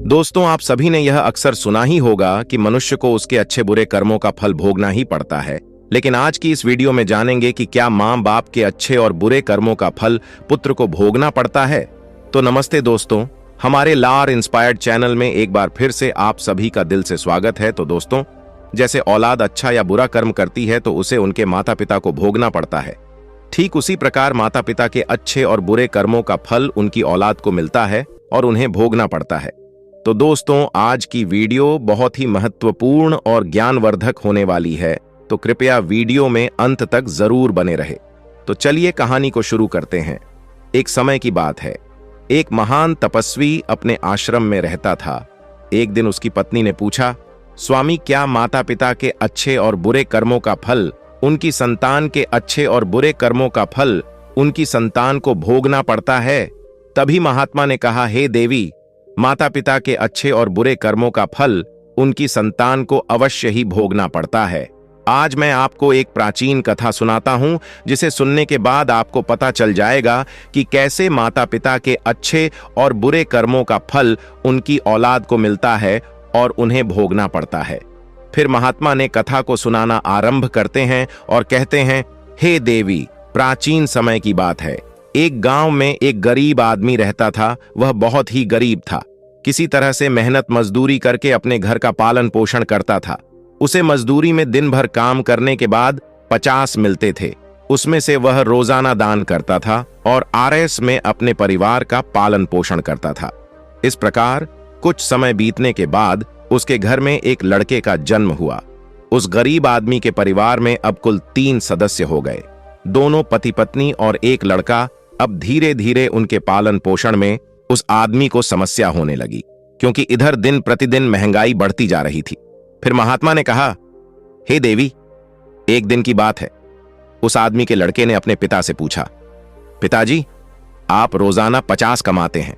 दोस्तों, आप सभी ने यह अक्सर सुना ही होगा कि मनुष्य को उसके अच्छे बुरे कर्मों का फल भोगना ही पड़ता है। लेकिन आज की इस वीडियो में जानेंगे कि क्या माँ बाप के अच्छे और बुरे कर्मों का फल पुत्र को भोगना पड़ता है। तो नमस्ते दोस्तों, हमारे लार इंस्पायर्ड चैनल में एक बार फिर से आप सभी का दिल से स्वागत है। तो दोस्तों, जैसे औलाद अच्छा या बुरा कर्म करती है तो उसे उनके माता पिता को भोगना पड़ता है, ठीक उसी प्रकार माता पिता के अच्छे और बुरे कर्मों का फल उनकी औलाद को मिलता है और उन्हें भोगना पड़ता है। तो दोस्तों, आज की वीडियो बहुत ही महत्वपूर्ण और ज्ञानवर्धक होने वाली है, तो कृपया वीडियो में अंत तक जरूर बने रहे। तो चलिए कहानी को शुरू करते हैं। एक समय की बात है, एक महान तपस्वी अपने आश्रम में रहता था। एक दिन उसकी पत्नी ने पूछा, स्वामी, क्या माता पिता के अच्छे और बुरे कर्मों का फल उनकी संतान के अच्छे और बुरे कर्मों का फल उनकी संतान को भोगना पड़ता है? तभी महात्मा ने कहा, हे देवी, माता पिता के अच्छे और बुरे कर्मों का फल उनकी संतान को अवश्य ही भोगना पड़ता है। आज मैं आपको एक प्राचीन कथा सुनाता हूं, जिसे सुनने के बाद आपको पता चल जाएगा कि कैसे माता पिता के अच्छे और बुरे कर्मों का फल उनकी औलाद को मिलता है और उन्हें भोगना पड़ता है। फिर महात्मा ने कथा को सुनाना आरंभ करते हैं और कहते हैं, हे देवी, प्राचीन समय की बात है। एक गांव में एक गरीब आदमी रहता था। वह बहुत ही गरीब था। किसी तरह से मेहनत मजदूरी करके अपने घर का पालन पोषण करता था। उसे मजदूरी में दिन भर काम करने के बाद 50 मिलते थे। उसमें से वह रोजाना दान करता था और आरएस में अपने परिवार का पालन पोषण करता था। इस प्रकार कुछ समय बीतने के बाद उसके घर में एक लड़के का जन्म हुआ। उस गरीब आदमी के परिवार में अब कुल 3 सदस्य हो गए। दोनों पति पत्नी और एक लड़का। अब धीरे धीरे उनके पालन पोषण में उस आदमी को समस्या होने लगी, क्योंकि इधर दिन प्रतिदिन महंगाई बढ़ती जा रही थी। फिर महात्मा ने कहा, हे देवी, एक दिन की बात है। उस आदमी के लड़के ने अपने पिता से पूछा, पिताजी, आप रोजाना 50 कमाते हैं,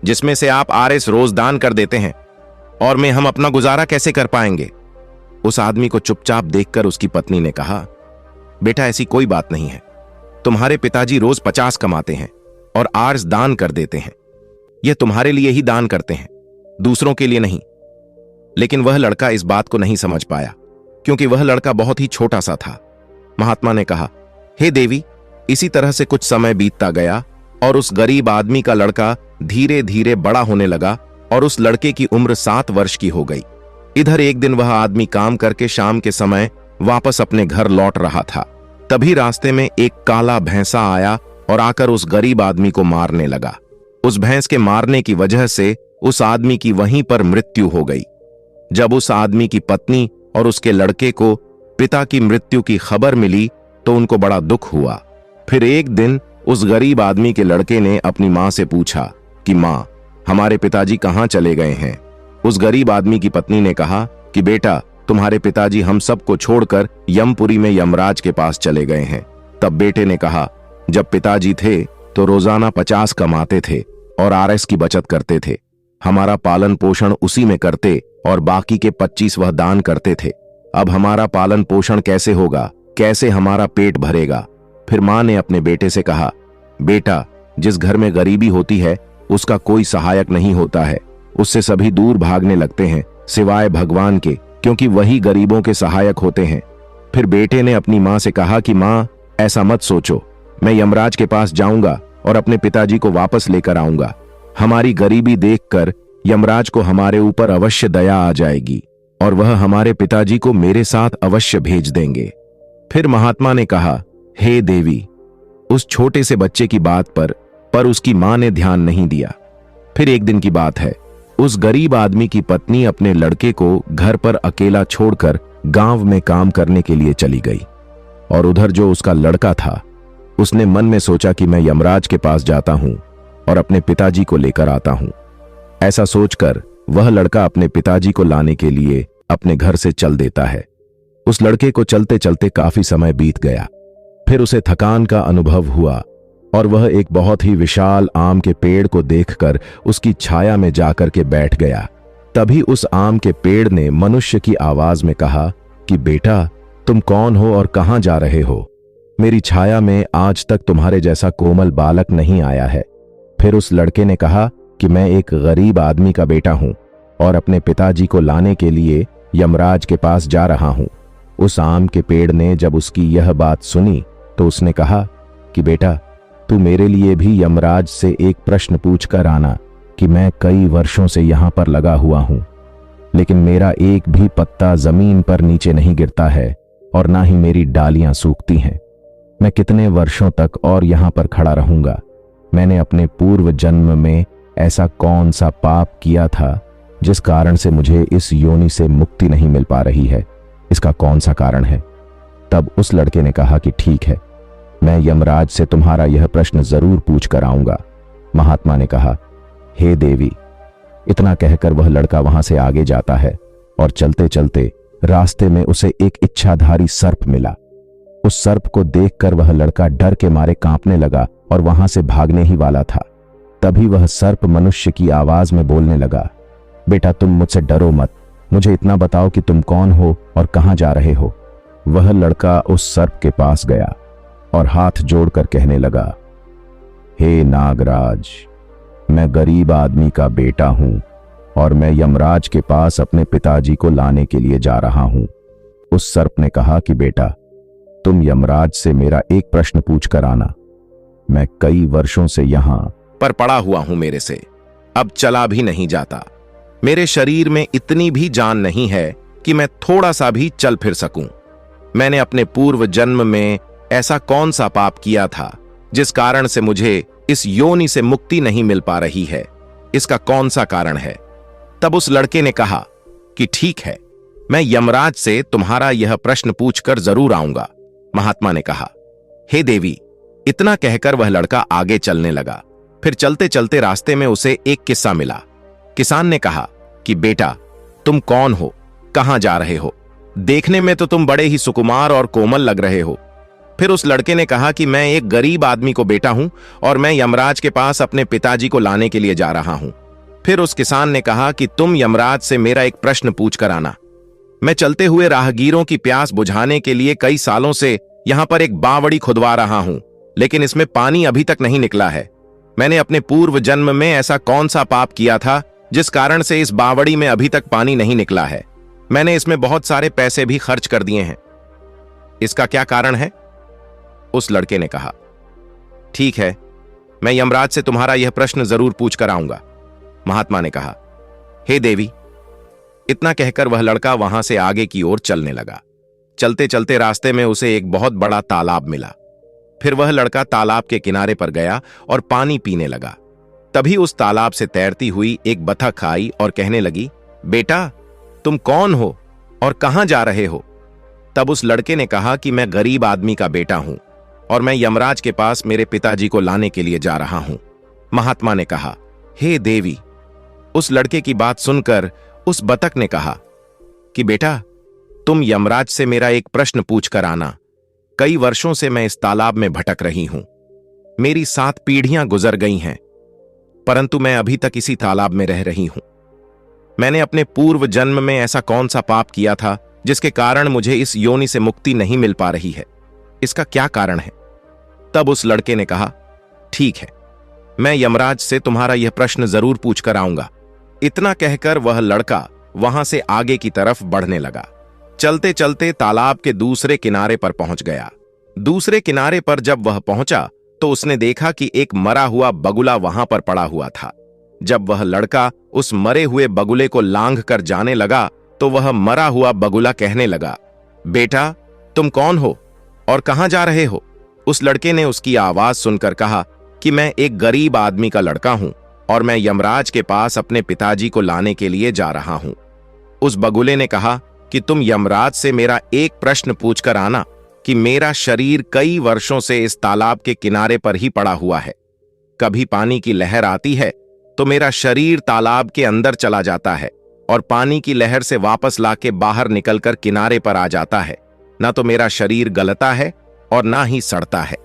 जिसमें से आप आरएस रोज दान कर देते हैं, और में हम अपना गुजारा कैसे कर पाएंगे? उस आदमी को चुपचाप देखकर उसकी पत्नी ने कहा, बेटा, ऐसी कोई बात नहीं है। तुम्हारे पिताजी रोज 50 कमाते हैं और आर्स दान कर देते हैं। यह तुम्हारे लिए ही दान करते हैं, दूसरों के लिए नहीं। लेकिन वह लड़का इस बात को नहीं समझ पाया, क्योंकि वह लड़का बहुत ही छोटा सा था। महात्मा ने कहा, हे देवी, इसी तरह से कुछ समय बीतता गया और उस गरीब आदमी का लड़का धीरे धीरे बड़ा होने लगा और उस लड़के की उम्र 7 वर्ष की हो गई। इधर एक दिन वह आदमी काम करके शाम के समय वापस अपने घर लौट रहा था। तभी रास्ते में एक काला भैंसा आया और आकर उस गरीब आदमी को मारने लगा। उस भैंस के मारने की वजह से उस आदमी की वहीं पर मृत्यु हो गई। जब उस आदमी की पत्नी और उसके लड़के को पिता की मृत्यु की खबर मिली तो उनको बड़ा दुख हुआ। फिर एक दिन उस गरीब आदमी के लड़के ने अपनी मां से पूछा कि मां, हमारे पिताजी कहां चले गए हैं? उस गरीब आदमी की पत्नी ने कहा कि बेटा, तुम्हारे पिताजी हम सबको छोड़कर यमपुरी में यमराज के पास चले गए हैं। तब बेटे ने कहा, जब पिताजी थे तो रोजाना 50 कमाते थे और आरएस की बचत करते थे। हमारा पालन पोषण उसी में करते और बाकी के 25 वह दान करते थे। अब हमारा पालन पोषण कैसे होगा? कैसे हमारा पेट भरेगा? फिर मां ने अपने बेटे से कहा, बेटा, जिस घर में गरीबी होती है उसका कोई सहायक नहीं होता है। उससे सभी दूर भागने लगते हैं, सिवाय भगवान के, क्योंकि वही गरीबों के सहायक होते हैं। फिर बेटे ने अपनी मां से कहा कि मां, ऐसा मत सोचो, मैं यमराज के पास जाऊंगा और अपने पिताजी को वापस लेकर आऊंगा। हमारी गरीबी देखकर यमराज को हमारे ऊपर अवश्य दया आ जाएगी और वह हमारे पिताजी को मेरे साथ अवश्य भेज देंगे। फिर महात्मा ने कहा, हे देवी, उस छोटे से बच्चे की बात पर उसकी मां ने ध्यान नहीं दिया। फिर एक दिन की बात है, उस गरीब आदमी की पत्नी अपने लड़के को घर पर अकेला छोड़कर गांव में काम करने के लिए चली गई। और उधर जो उसका लड़का था, उसने मन में सोचा कि मैं यमराज के पास जाता हूं और अपने पिताजी को लेकर आता हूं। ऐसा सोचकर वह लड़का अपने पिताजी को लाने के लिए अपने घर से चल देता है। उस लड़के को चलते चलते काफी समय बीत गया। फिर उसे थकान का अनुभव हुआ और वह एक बहुत ही विशाल आम के पेड़ को देखकर उसकी छाया में जाकर के बैठ गया। तभी उस आम के पेड़ ने मनुष्य की आवाज में कहा कि बेटा, तुम कौन हो और कहां जा रहे हो? मेरी छाया में आज तक तुम्हारे जैसा कोमल बालक नहीं आया है। फिर उस लड़के ने कहा कि मैं एक गरीब आदमी का बेटा हूं और अपने पिताजी को लाने के लिए यमराज के पास जा रहा हूं। उस आम के पेड़ ने जब उसकी यह बात सुनी तो उसने कहा कि बेटा, तू मेरे लिए भी यमराज से एक प्रश्न पूछ कर आना कि मैं कई वर्षों से यहां पर लगा हुआ हूं, लेकिन मेरा एक भी पत्ता जमीन पर नीचे नहीं गिरता है और ना ही मेरी डालियां सूखती हैं। मैं कितने वर्षों तक और यहां पर खड़ा रहूंगा? मैंने अपने पूर्व जन्म में ऐसा कौन सा पाप किया था जिस कारण से मुझे इस योनि से मुक्ति नहीं मिल पा रही है? इसका कौन सा कारण है? तब उस लड़के ने कहा कि ठीक है, मैं यमराज से तुम्हारा यह प्रश्न जरूर पूछ कर आऊंगा। महात्मा ने कहा, हे देवी। इतना कहकर वह लड़का वहां से आगे जाता है और चलते चलते रास्ते में उसे एक इच्छाधारी सर्प मिला। उस सर्प को देखकर वह लड़का डर के मारे कांपने लगा और वहां से भागने ही वाला था। तभी वह सर्प मनुष्य की आवाज में बोलने लगा, बेटा, तुम मुझसे डरो मत, मुझे इतना बताओ कि तुम कौन हो और कहां जा रहे हो। वह लड़का उस सर्प के पास गया और हाथ जोड़कर कहने लगा, हे नागराज, मैं गरीब आदमी का बेटा हूं और मैं यमराज के पास अपने पिताजी को लाने के लिए जा रहा हूं। उस सर्प ने कहा कि बेटा, तुम यमराज से मेरा एक प्रश्न पूछ कर आना। मैं कई वर्षों से यहां पर पड़ा हुआ हूं, मेरे से अब चला भी नहीं जाता। मेरे शरीर में इतनी भी जान नहीं है कि मैं थोड़ा सा भी चल फिर सकूं। मैंने अपने पूर्व जन्म में ऐसा कौन सा पाप किया था जिस कारण से मुझे इस योनि से मुक्ति नहीं मिल पा रही है? इसका कौन सा कारण है? तब उस लड़के ने कहा कि ठीक है, मैं यमराज से तुम्हारा यह प्रश्न पूछकर जरूर आऊंगा। महात्मा ने कहा, हे देवी। इतना कहकर वह लड़का आगे चलने लगा। फिर चलते चलते रास्ते में उसे एक किस्सा मिला। किसान ने कहा कि बेटा, तुम कौन हो, कहां जा रहे हो? देखने में तो तुम बड़े ही सुकुमार और कोमल लग रहे हो। फिर उस लड़के ने कहा कि मैं एक गरीब आदमी को बेटा हूं और मैं यमराज के पास अपने पिताजी को लाने के लिए जा रहा हूं। फिर उस किसान ने कहा कि तुम यमराज से मेरा एक प्रश्न पूछ कर आना। मैं चलते हुए राहगीरों की प्यास बुझाने के लिए कई सालों से यहां पर एक बावड़ी खुदवा रहा हूं, लेकिन इसमें पानी अभी तक नहीं निकला है। मैंने अपने पूर्व जन्म में ऐसा कौन सा पाप किया था जिस कारण से इस बावड़ी में अभी तक पानी नहीं निकला है? मैंने इसमें बहुत सारे पैसे भी खर्च कर दिए हैं। इसका क्या कारण है? उस लड़के ने कहा, ठीक है, मैं यमराज से तुम्हारा यह प्रश्न जरूर पूछ कर आऊंगा। महात्मा ने कहा, हे देवी। इतना कहकर वह लड़का वहां से आगे की ओर चलने लगा। चलते चलते रास्ते में उसे एक बहुत बड़ा तालाब मिला। फिर वह लड़का तालाब के किनारे पर गया और पानी पीने लगा। तभी उस तालाब से तैरती हुई एक बतख आई और कहने लगी, बेटा, तुम कौन हो और कहां जा रहे हो? तब उस लड़के ने कहा कि मैं गरीब आदमी का बेटा हूं और मैं यमराज के पास मेरे पिताजी को लाने के लिए जा रहा हूं। महात्मा ने कहा, हे देवी। उस लड़के की बात सुनकर उस बतख ने कहा कि बेटा, तुम यमराज से मेरा एक प्रश्न पूछ कर आना। कई वर्षों से मैं इस तालाब में भटक रही हूं। मेरी 7 पीढ़ियां गुजर गई हैं, परंतु मैं अभी तक इसी तालाब में रह रही हूं। मैंने अपने पूर्व जन्म में ऐसा कौन सा पाप किया था जिसके कारण मुझे इस योनि से मुक्ति नहीं मिल पा रही है? इसका क्या कारण है? तब उस लड़के ने कहा, ठीक है, मैं यमराज से तुम्हारा यह प्रश्न जरूर पूछ कर आऊंगा। इतना कहकर वह लड़का वहां से आगे की तरफ बढ़ने लगा। चलते चलते तालाब के दूसरे किनारे पर पहुंच गया। दूसरे किनारे पर जब वह पहुंचा तो उसने देखा कि एक मरा हुआ बगुला वहां पर पड़ा हुआ था। जब वह लड़का उस मरे हुए बगुले को लांघ कर जाने लगा तो वह मरा हुआ बगुला कहने लगा, बेटा, तुम कौन हो और कहां जा रहे हो? उस लड़के ने उसकी आवाज सुनकर कहा कि मैं एक गरीब आदमी का लड़का हूं और मैं यमराज के पास अपने पिताजी को लाने के लिए जा रहा हूं। उस बगुले ने कहा कि तुम यमराज से मेरा एक प्रश्न पूछकर आना कि मेरा शरीर कई वर्षों से इस तालाब के किनारे पर ही पड़ा हुआ है। कभी पानी की लहर आती है तो मेरा शरीर तालाब के अंदर चला जाता है और पानी की लहर से वापस लाके बाहर निकलकर किनारे पर आ जाता है। ना तो मेरा शरीर गलता है और ना ही सड़ता है।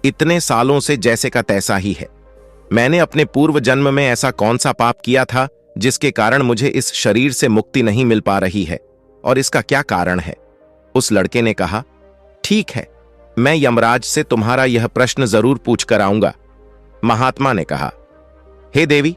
इतने सालों से जैसे का तैसा ही है। मैंने अपने पूर्व जन्म में ऐसा कौन सा पाप किया था जिसके कारण मुझे इस शरीर से मुक्ति नहीं मिल पा रही है, और इसका क्या कारण है? उस लड़के ने कहा, ठीक है, मैं यमराज से तुम्हारा यह प्रश्न जरूर पूछ कर आऊंगा। महात्मा ने कहा, हे देवी,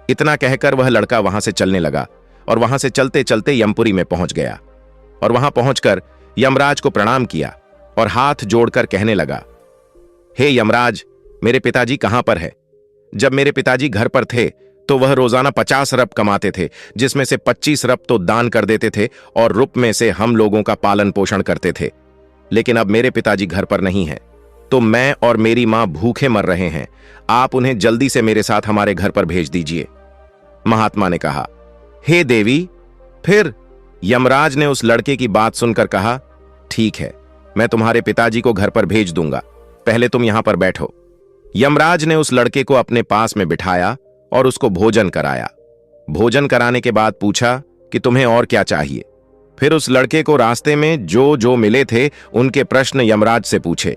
इतना कहकर वह लड़का वहां से चलने लगा और वहां से चलते चलते यमपुरी में पहुंच गया और वहां पहुंचकर यमराज को प्रणाम किया और हाथ जोड़कर कहने लगा, हे यमराज, मेरे पिताजी कहां पर है? जब मेरे पिताजी घर पर थे तो वह रोजाना 50 रप कमाते थे, जिसमें से 25 रप तो दान कर देते थे और रुप में से हम लोगों का पालन पोषण करते थे। लेकिन अब मेरे पिताजी घर पर नहीं हैं, तो मैं और मेरी मां भूखे मर रहे हैं। आप उन्हें जल्दी से मेरे साथ हमारे घर पर भेज दीजिए। महात्मा ने कहा, हे देवी। फिर यमराज ने उस लड़के की बात सुनकर कहा, ठीक है, मैं तुम्हारे पिताजी को घर पर भेज दूंगा, पहले तुम यहां पर बैठो। यमराज ने उस लड़के को अपने पास में बिठाया और उसको भोजन कराया। भोजन कराने के बाद पूछा कि तुम्हें और क्या चाहिए। फिर उस लड़के को रास्ते में जो जो मिले थे उनके प्रश्न यमराज से पूछे।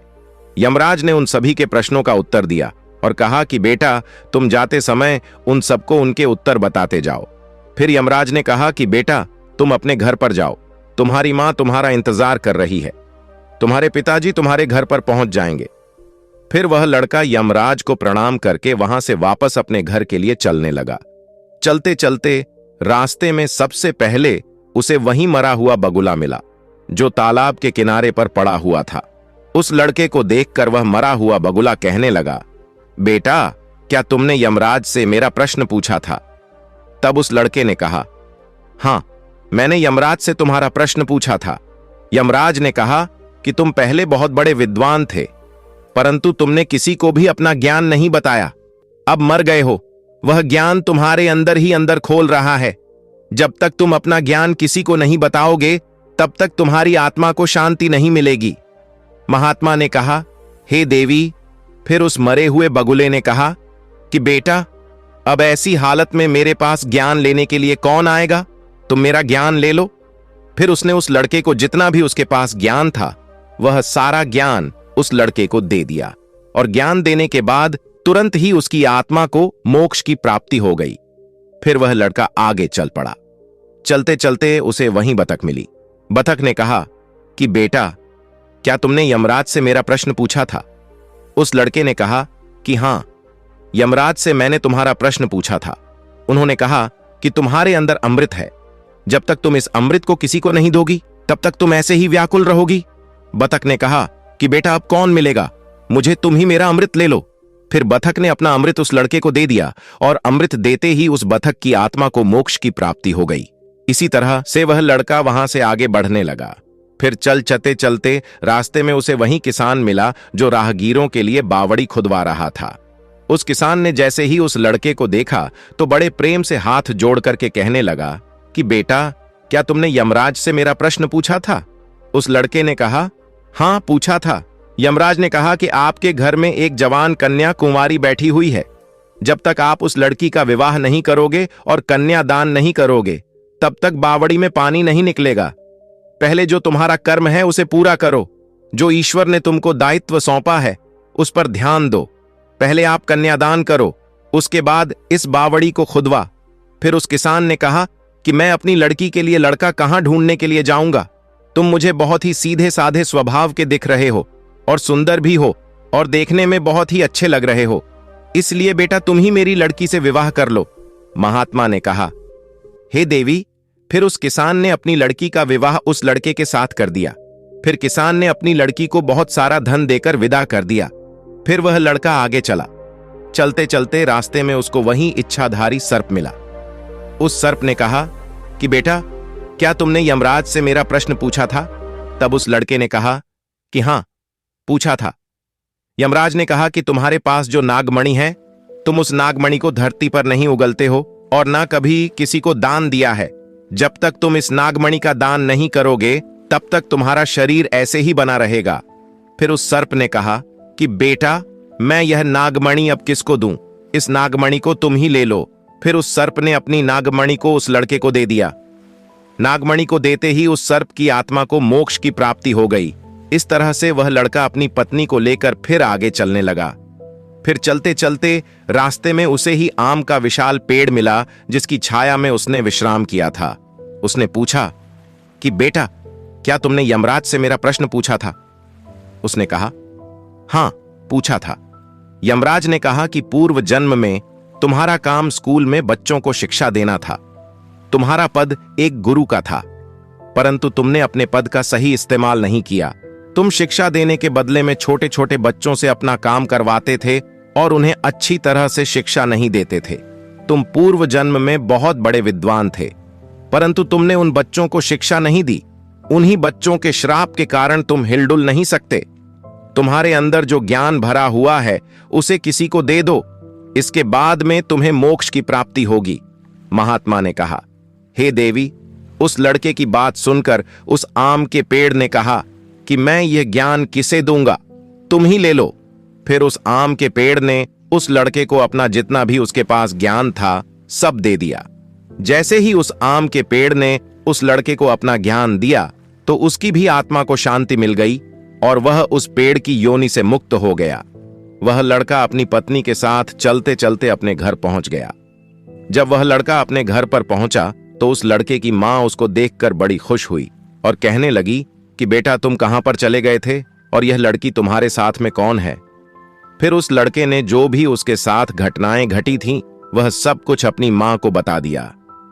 यमराज ने उन सभी के प्रश्नों का उत्तर दिया और कहा कि बेटा, तुम जाते समय उन सबको उनके उत्तर बताते जाओ। फिर यमराज ने कहा कि बेटा, तुम अपने घर पर जाओ, तुम्हारी मां तुम्हारा इंतजार कर रही है, तुम्हारे पिताजी तुम्हारे घर पर पहुंच जाएंगे। फिर वह लड़का यमराज को प्रणाम करके वहां से वापस अपने घर के लिए चलने लगा। चलते चलते रास्ते में सबसे पहले उसे वहीं मरा हुआ बगुला मिला, जो तालाब के किनारे पर पड़ा हुआ था। उस लड़के को देखकर वह मरा हुआ बगुला कहने लगा, बेटा, क्या तुमने यमराज से मेरा प्रश्न पूछा था? तब उस लड़के ने कहा, हां, मैंने यमराज से तुम्हारा प्रश्न पूछा था। यमराज ने कहा कि तुम पहले बहुत बड़े विद्वान थे, परंतु तुमने किसी को भी अपना ज्ञान नहीं बताया। अब मर गए हो, वह ज्ञान तुम्हारे अंदर ही अंदर खोल रहा है। जब तक तुम अपना ज्ञान किसी को नहीं बताओगे, तब तक तुम्हारी आत्मा को शांति नहीं मिलेगी। महात्मा ने कहा, हे देवी। फिर उस मरे हुए बगुले ने कहा कि बेटा, अब ऐसी हालत में मेरे पास ज्ञान लेने के लिए कौन आएगा? तुम मेरा ज्ञान ले लो। फिर उसने उस लड़के को जितना भी उसके पास ज्ञान था, वह सारा ज्ञान उस लड़के को दे दिया और ज्ञान देने के बाद तुरंत ही उसकी आत्मा को मोक्ष की प्राप्ति हो गई। फिर वह लड़का आगे चल पड़ा। चलते चलते उसे वहीं बतख मिली। बतख ने कहा कि बेटा, क्या तुमने यमराज से मेरा प्रश्न पूछा था? उस लड़के ने कहा कि हां, यमराज से मैंने तुम्हारा प्रश्न पूछा था। उन्होंने कहा कि तुम्हारे अंदर अमृत है, जब तक तुम इस अमृत को किसी को नहीं दोगी, तब तक तुम ऐसे ही व्याकुल रहोगी। बतख ने कहा कि बेटा, अब कौन मिलेगा, मुझे तुम ही मेरा अमृत ले लो। फिर बतख ने अपना अमृत उस लड़के को दे दिया और अमृत देते ही उस बतख की आत्मा को मोक्ष की प्राप्ति हो गई। इसी तरह से वह लड़का वहां से आगे बढ़ने लगा। फिर चलते चलते रास्ते में उसे वही किसान मिला जो राहगीरों के लिए बावड़ी खुदवा रहा था। उस किसान ने जैसे ही उस लड़के को देखा तो बड़े प्रेम से हाथ जोड़ करके कहने लगा कि बेटा, क्या तुमने यमराज से मेरा प्रश्न पूछा था? उस लड़के ने कहा, हां, पूछा था। यमराज ने कहा कि आपके घर में एक जवान कन्या कुंवारी बैठी हुई है। जब तक आप उस लड़की का विवाह नहीं करोगे और कन्या दान नहीं करोगे, तब तक बावड़ी में पानी नहीं निकलेगा। पहले जो तुम्हारा कर्म है उसे पूरा करो। जो ईश्वर ने तुमको दायित्व सौंपा है उस पर ध्यान दो। पहले आप कन्यादान करो, उसके बाद इस बावड़ी को खुदवा। फिर उस किसान ने कहा कि मैं अपनी लड़की के लिए लड़का कहां ढूंढने के लिए जाऊंगा? तुम मुझे बहुत ही सीधे साधे स्वभाव के दिख रहे हो और सुंदर भी हो और देखने में बहुत ही अच्छे लग रहे हो, इसलिए बेटा तुम ही मेरी लड़की से विवाह कर लो। महात्मा ने कहा, हे देवी। फिर उस किसान ने अपनी लड़की का विवाह उस लड़के के साथ कर दिया। फिर किसान ने अपनी लड़की को बहुत सारा धन देकर विदा कर दिया। फिर वह लड़का आगे चला। चलते चलते रास्ते में उसको वहीं इच्छाधारी सर्प मिला। उस सर्प ने कहा कि बेटा, क्या तुमने यमराज से मेरा प्रश्न पूछा था? तब उस लड़के ने कहा कि हां, पूछा था। यमराज ने कहा कि तुम्हारे पास जो नागमणि है, तुम उस नागमणि को धरती पर नहीं उगलते हो और ना कभी किसी को दान दिया है। जब तक तुम इस नागमणि का दान नहीं करोगे, तब तक तुम्हारा शरीर ऐसे ही बना रहेगा। फिर उस सर्प ने कहा कि बेटा, मैं यह नागमणि अब किसको दूं? इस नागमणि को तुम ही ले लो। फिर उस सर्प ने अपनी नागमणि को उस लड़के को दे दिया। नागमणि को देते ही उस सर्प की आत्मा को मोक्ष की प्राप्ति हो गई। इस तरह से वह लड़का अपनी पत्नी को लेकर फिर आगे चलने लगा। फिर चलते चलते रास्ते में उसे ही आम का विशाल पेड़ मिला, जिसकी छाया में उसने विश्राम किया था। उसने पूछा कि बेटा, क्या तुमने यमराज से मेरा प्रश्न पूछा था? उसने कहा, हां, पूछा था। यमराज ने कहा कि पूर्व जन्म में तुम्हारा काम स्कूल में बच्चों को शिक्षा देना था। तुम्हारा पद एक गुरु का था, परंतु तुमने अपने पद का सही इस्तेमाल नहीं किया। तुम शिक्षा देने के बदले में छोटे छोटे बच्चों से अपना काम करवाते थे और उन्हें अच्छी तरह से शिक्षा नहीं देते थे। तुम पूर्व जन्म में बहुत बड़े विद्वान थे, परंतु तुमने उन बच्चों को शिक्षा नहीं दी। उन्हीं बच्चों के श्राप के कारण तुम हिलडुल नहीं सकते। तुम्हारे अंदर जो ज्ञान भरा हुआ है उसे किसी को दे दो, इसके बाद में तुम्हें मोक्ष की प्राप्ति होगी। महात्मा ने कहा, हे देवी, उस लड़के की बात सुनकर उस आम के पेड़ ने कहा कि मैं यह ज्ञान किसे दूंगा, तुम ही ले लो। फिर उस आम के पेड़ ने उस लड़के को अपना जितना भी उसके पास ज्ञान था सब दे दिया। जैसे ही उस आम के पेड़ ने उस लड़के को अपना ज्ञान दिया तो उसकी भी आत्मा को शांति मिल गई और वह उस पेड़ की योनि से मुक्त हो गया। वह लड़का अपनी पत्नी के साथ चलते चलते अपने घर पहुंच गया। जब वह लड़का अपने घर पर पहुंचा तो उस लड़के की मां उसको देखकर बड़ी खुश हुई और कहने लगी कि बेटा, तुम कहां पर चले गए थे और यह लड़की तुम्हारे साथ में कौन है? फिर उस लड़के ने जो भी उसके साथ घटनाएं घटी थीं वह सब कुछ अपनी मां को बता दिया।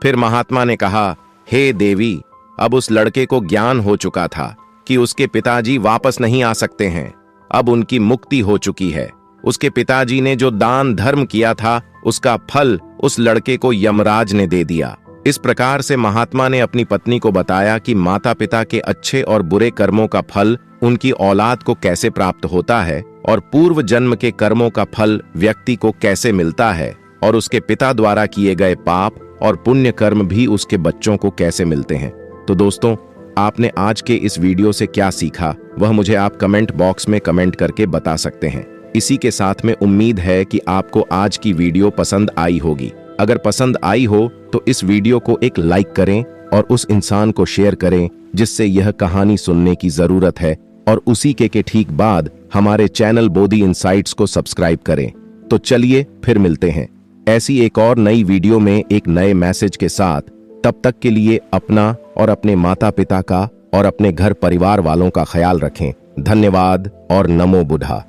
फिर महात्मा ने कहा, हे देवी, अब उस लड़के को ज्ञान हो चुका था कि उसके पिताजी वापस नहीं आ सकते हैं। अब उनकी मुक्ति हो चुकी है। उसके पिताजी ने जो दान धर्म किया था उसका फल उस लड़के को यमराज ने दे दिया। इस प्रकार से महात्मा ने अपनी पत्नी को बताया कि माता पिता के अच्छे और बुरे कर्मों का फल उनकी औलाद को कैसे प्राप्त होता है और पूर्व जन्म के कर्मों का फल व्यक्ति को कैसे मिलता है और उसके पिता द्वारा किए गए पाप और पुण्य कर्म भी उसके बच्चों को कैसे मिलते हैं। तो दोस्तों, आपने आज के इस वीडियो से क्या सीखा वह मुझे आप कमेंट बॉक्स में कमेंट करके बता सकते हैं। इसी के साथ में उम्मीद है कि आपको आज की वीडियो पसंद आई होगी। अगर पसंद आई हो तो इस वीडियो को एक लाइक करें और उस इंसान को शेयर करें जिससे यह कहानी सुनने की जरूरत है, और उसी के ठीक बाद हमारे चैनल बोधी इनसाइट्स को सब्सक्राइब करें। तो चलिए फिर मिलते हैं ऐसी एक और नई वीडियो में एक नए मैसेज के साथ। तब तक के लिए अपना और अपने माता पिता का और अपने घर परिवार वालों का ख्याल रखें। धन्यवाद और नमो बुद्धा।